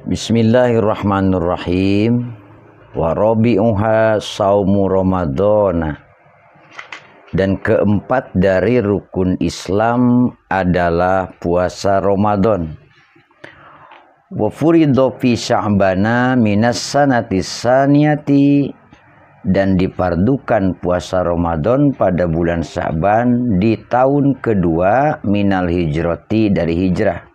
Bismillahirrahmanirrahim. Wa rabi'uha saumu Ramadana. Dan keempat dari rukun Islam adalah puasa Ramadan. Wa furidho fi sya'bana minas sanati saniyati, dan dipardukan puasa Ramadan pada bulan Sya'ban di tahun kedua minal hijrati, dari hijrah.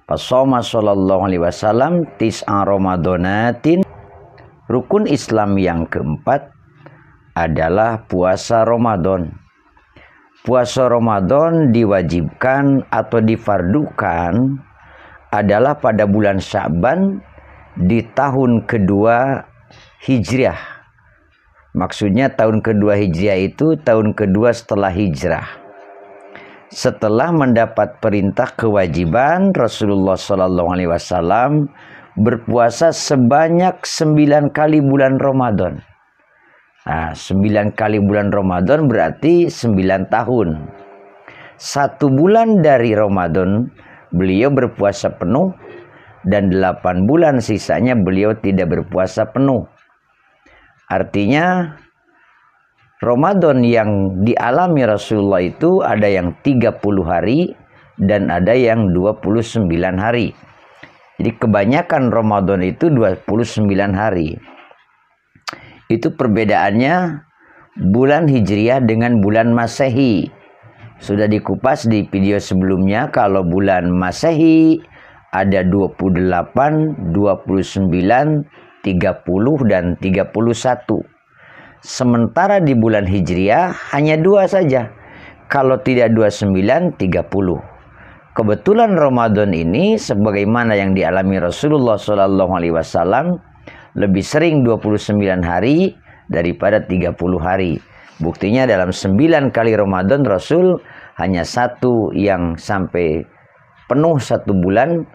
Fasoma sallallahu alaihi wasallam tis'a Ramadanatin. Rukun Islam yang keempat adalah puasa Ramadan. Puasa Ramadan diwajibkan atau difardukan adalah pada bulan Sya'ban di tahun kedua hijriah. Maksudnya tahun kedua hijriah itu tahun kedua setelah hijrah. Setelah mendapat perintah kewajiban Rasulullah SAW berpuasa sebanyak 9 kali bulan Ramadan. Nah, 9 kali bulan Ramadan berarti 9 tahun. 1 bulan dari Ramadan beliau berpuasa penuh, dan 8 bulan sisanya beliau tidak berpuasa penuh. Artinya Ramadan yang dialami Rasulullah itu ada yang 30 hari dan ada yang 29 hari. Jadi kebanyakan Ramadan itu 29 hari. Itu perbedaannya bulan Hijriah dengan bulan Masehi. Sudah dikupas di video sebelumnya, kalau bulan Masehi ada 28, 29, 30 dan 31. Sementara di bulan Hijriah hanya 2 saja. Kalau tidak 29, 30. Kebetulan Ramadan ini sebagaimana yang dialami Rasulullah SAW lebih sering 29 hari daripada 30 hari. Buktinya dalam 9 kali Ramadan Rasul hanya 1 yang sampai penuh 1 bulan.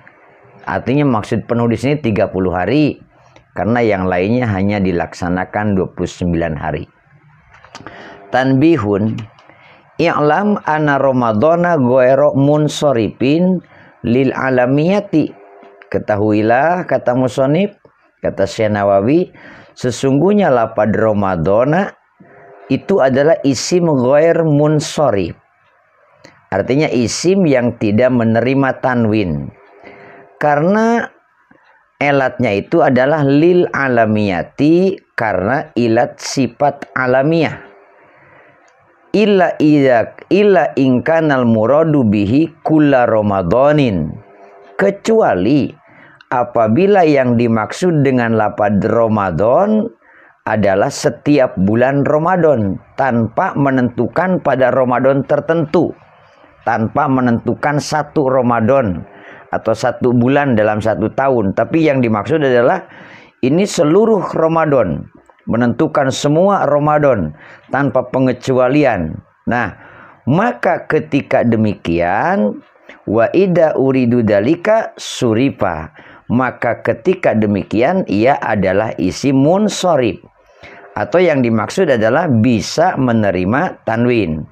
Artinya maksud penuh di sini 30 hari. Karena yang lainnya hanya dilaksanakan 29 hari. Tanbihun, i'lam anna Ramadana ghairu munsoripin lil alamiyati. Ketahuilah, kata musonib, kata Syekh Nawawi, sesungguhnya lapad Ramadana itu adalah isim ghair munsorip. Artinya isim yang tidak menerima tanwin. Karena elatnya itu adalah lil alamiyati, karena ilat sifat alamiah. Illa ingkanal muradu bihi kulla ramadanin, kecuali apabila yang dimaksud dengan lapad Ramadan adalah setiap bulan Ramadan, tanpa menentukan pada Ramadan tertentu, tanpa menentukan 1 Ramadan atau 1 bulan dalam 1 tahun. Tapi yang dimaksud adalah ini seluruh Ramadan, menentukan semua Ramadan tanpa pengecualian. Nah, maka ketika demikian, wa idza uridu dalika surifa, maka ketika demikian ia adalah isim munsorib, atau yang dimaksud adalah bisa menerima tanwin.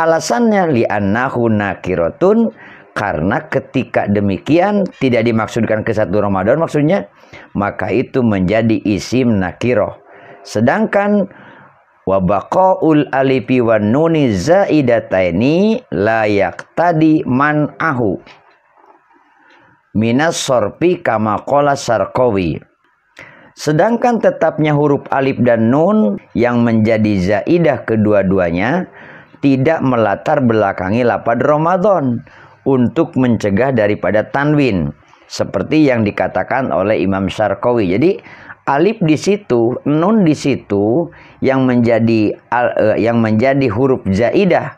Alasannya li'annahu nakiratun, karena ketika demikian tidak dimaksudkan ke 1 Ramadan maksudnya, maka itu menjadi isim nakiroh. Sedangkan wabaqaul alifi wan nuni zaidataini la yaqtadi man'ahu minas sorfi kama qala Sarqawi. Sedangkan tetapnya huruf alif dan nun yang menjadi zaidah kedua-duanya tidak melatar belakangi lapad Ramadan untuk mencegah daripada tanwin, seperti yang dikatakan oleh Imam Sarqawi. Jadi alif di situ, nun di situ yang menjadi huruf zaidah,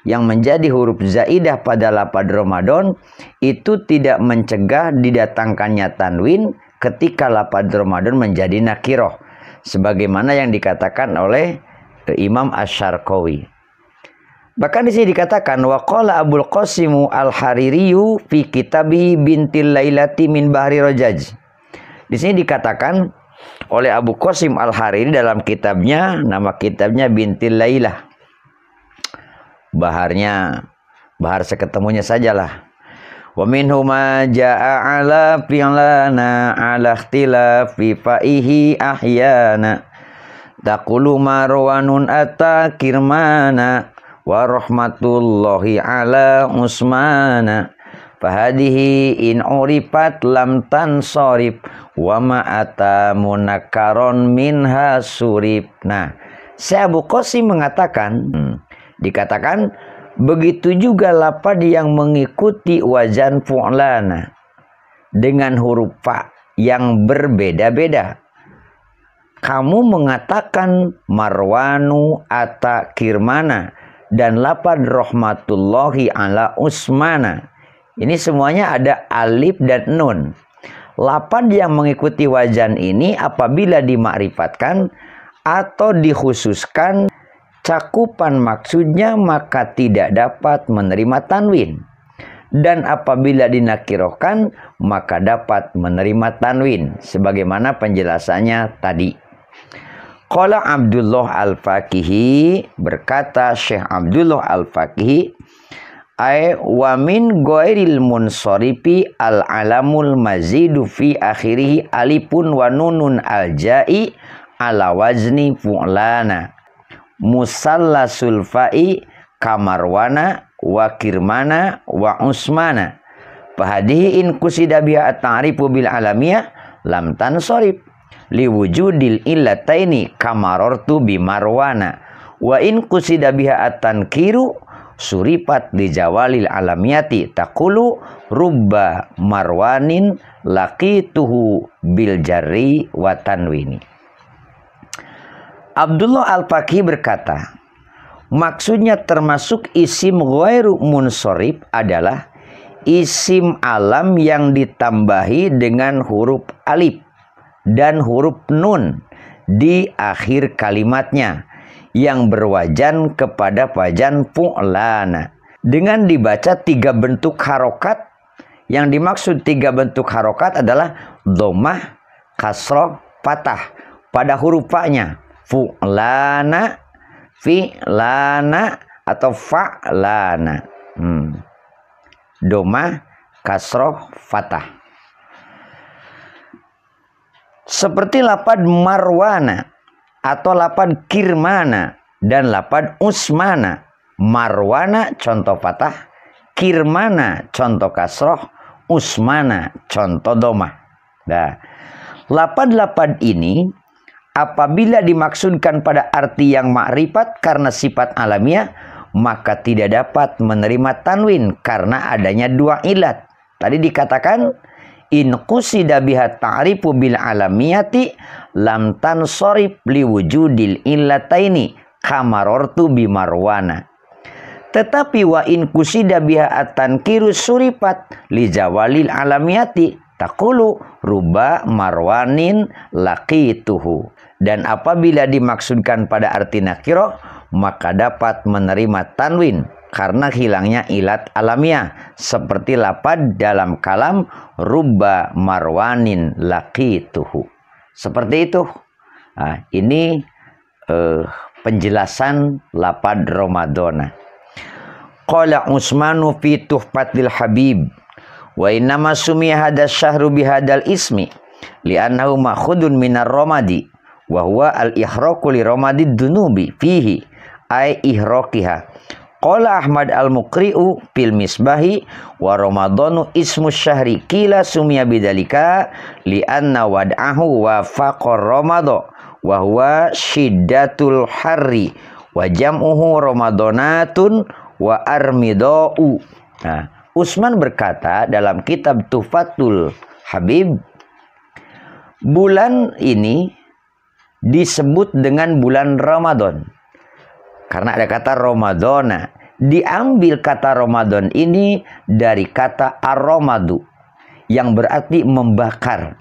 yang menjadi huruf zaidah pada lapad Ramadan itu tidak mencegah didatangkannya tanwin ketika lapad Ramadan menjadi nakiroh, sebagaimana yang dikatakan oleh Imam Asy-Syarqawi. Bahkan di sini dikatakan waqala Abul Qasim Al-Haririyu fi kitabi Bintil Lailati min Bahri Rajaj. Di sini dikatakan oleh Abu Qasim Al-Hariri dalam kitabnya, nama kitabnya Bintil Lailah. Baharnya, bahar seketemunya sajalah. Wa minhu ma jaa ala fi'lana ala ikhtilafi fa'ihi ahyana. Taqulu marwanun ata kirmana wa rahmatullahi ala usmana. Fahadihi in urifat lam tansorib wa ma'ata munakaron minha surib. Nah, Syekh Abu Qasim mengatakan, dikatakan begitu juga lapad yang mengikuti wazan fu'lana dengan huruf fa yang berbeda-beda. Kamu mengatakan marwanu ata kirmana dan lapad rahmatullahi ala usmana. Ini semuanya ada alif dan nun. Lapad yang mengikuti wazan ini apabila dimakrifatkan atau dikhususkan cakupan maksudnya maka tidak dapat menerima tanwin. Dan apabila dinakirohkan maka dapat menerima tanwin. Sebagaimana penjelasannya tadi. Qala Abdullah Al-Faqihi, berkata Syekh Abdullah Al-Faqihi, ay wa min ghairil munsorifi al-alamul mazidu fi akhirih alifun wa nunun al-ja'i ala wazni fu'lana. Musallasul fa'i kamarwana wa kirmana wa usmana. Fahadihi in kusida biha at-ta'rifu bil alamiyah lam tansorib liwujudil illataini kamarortu bimarwana. Wa in kusida biha at-tankiru suripat li jawalil alamiyati taqulu rubba marwanin laqituhu bil jarri wa tanwini. Abdullah Al-Faqih berkata, maksudnya termasuk isim ghairu munsorib adalah isim alam yang ditambahi dengan huruf alif dan huruf nun di akhir kalimatnya yang berwajan kepada wajan fu'lana dengan dibaca 3 bentuk harokat. Yang dimaksud 3 bentuk harokat adalah dhammah, kasroh, fathah pada huruf fa-nya. Fu'lana, fi'lana atau fa'lana. Dhammah, kasroh, fathah. Seperti lapad marwana atau lapad kirmana dan lapad usmana. Marwana contoh fathah, kirmana contoh kasroh, usmana contoh dhammah. Nah, lapad-lapad ini apabila dimaksudkan pada arti yang makrifat karena sifat alamiah, maka tidak dapat menerima tanwin karena adanya 2 ilat. Tadi dikatakan in qusida biha ta'rifu bil alamiyati lam tansorib liwujudil illataini kamarortu bimarwana. Tetapi wa in qusida biha at-tankiru suripat li jawalil alamiyati taqulu ruba marwanin laqituhu. Dan apabila dimaksudkan pada arti nakiroh maka dapat menerima tanwin karena hilangnya ilat alamiah seperti lapad dalam kalam rubba marwanin laqituhu. Seperti itu. Nah, ini penjelasan lapad Ramadana. Qala Utsmanu fi Tuhfatil Habib wa innama sumiya hadas syahru bihadal ismi li'annahu ma'khudun minar ramadi wa huwa al-ihraqu li ramadid dunubi fihi ay ihraqiha. Qala Ahmad al-Muqri'u fil Misbahi wa Ramadanu ismu syahri kila sumiya bidzalika li anna wad'ahu wa faqar ramada wa huwa shiddatul harri wa jam'uhu ramadanatun wa armidau. Nah, Utsman berkata dalam kitab Tuhfatul Habib, bulan ini disebut dengan bulan Ramadan karena ada kata Ramadana. Diambil kata Ramadan ini dari kata ar-ramadu yang berarti membakar,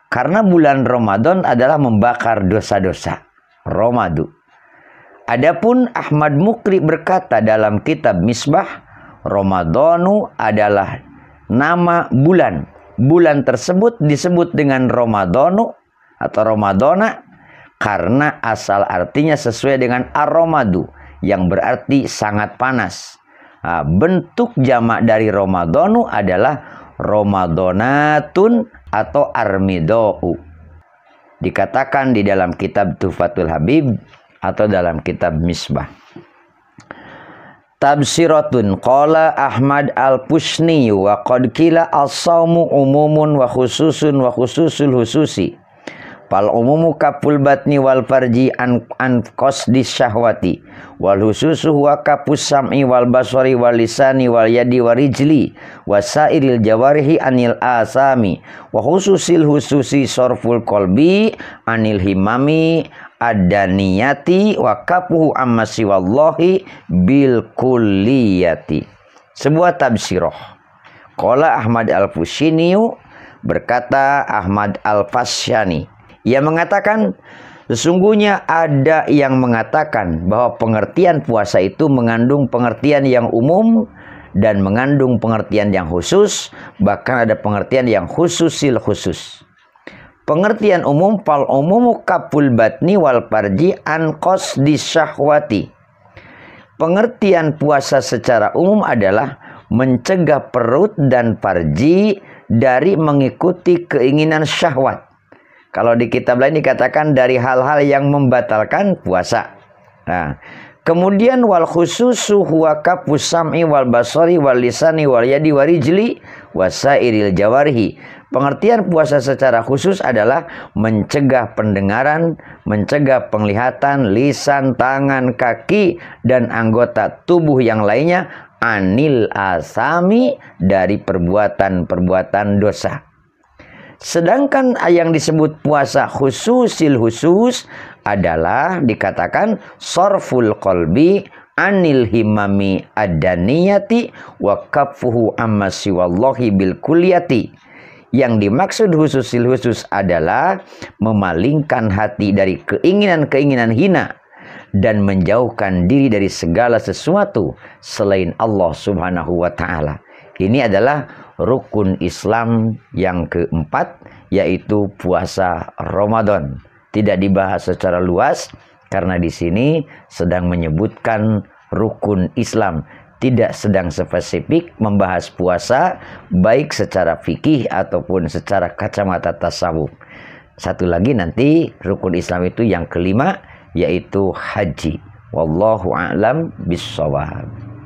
karena bulan Ramadan adalah membakar dosa-dosa. Ramadu. Adapun Ahmad Muqri berkata dalam kitab Misbah, Ramadanu adalah nama bulan. Bulan tersebut disebut dengan Ramadanu atau Ramadana karena asal artinya sesuai dengan ar-ramadu yang berarti sangat panas. Bentuk jamak dari Ramadhanu adalah Ramadhanatun atau armidau. Dikatakan di dalam kitab Tuhfatul Habib atau dalam kitab Misbah. Tabsiratun qala Ahmad al-Pusni wa qad qila as-saumu umumun wa khususun wa khususul hususi. Fal umumu kapul batni wal farji an qasdis syahwati wal hususu huwa kapus sam'i wal basari wal lisani wal yadi wal rijli wasairil jawarihi anil asami wa hususil hususi sorful qalbi anil himami adaniyati wa kapuhu amma siwallahi bil kulliyati. Sebuah tabsirah. Qala Ahmad al-Fushini, berkata Ahmad al-Fasyani, ia mengatakan, sesungguhnya ada yang mengatakan bahwa pengertian puasa itu mengandung pengertian yang umum dan mengandung pengertian yang khusus, bahkan ada pengertian yang khususil khusus. Pengertian umum, fal umumu kapul batni wal farji an qasdis syahwati. Pengertian puasa secara umum adalah mencegah perut dan farji dari mengikuti keinginan syahwat. Kalau di kitab lain dikatakan dari hal-hal yang membatalkan puasa. Nah, kemudian wal khususu huwa kapus sam'i wal basari wal lisani wal yadi wal rijli wasairil jawarihi. Pengertian puasa secara khusus adalah mencegah pendengaran, mencegah penglihatan, lisan, tangan, kaki, dan anggota tubuh yang lainnya anil asami dari perbuatan-perbuatan dosa. Sedangkan yang disebut puasa khususil khusus adalah dikatakan sorful qalbi anil himami adaniyati wa kafuhu amma siwallahi bil kulliyati. Yang dimaksud khususil khusus adalah memalingkan hati dari keinginan-keinginan hina dan menjauhkan diri dari segala sesuatu selain Allah Subhanahu wa ta'ala. Ini adalah rukun Islam yang keempat, yaitu puasa Ramadan. Tidak dibahas secara luas karena di sini sedang menyebutkan rukun Islam, tidak sedang spesifik membahas puasa baik secara fikih ataupun secara kacamata tasawuf. Satu lagi nanti rukun Islam itu yang kelima, yaitu haji. Wallahu a'lam bissawab.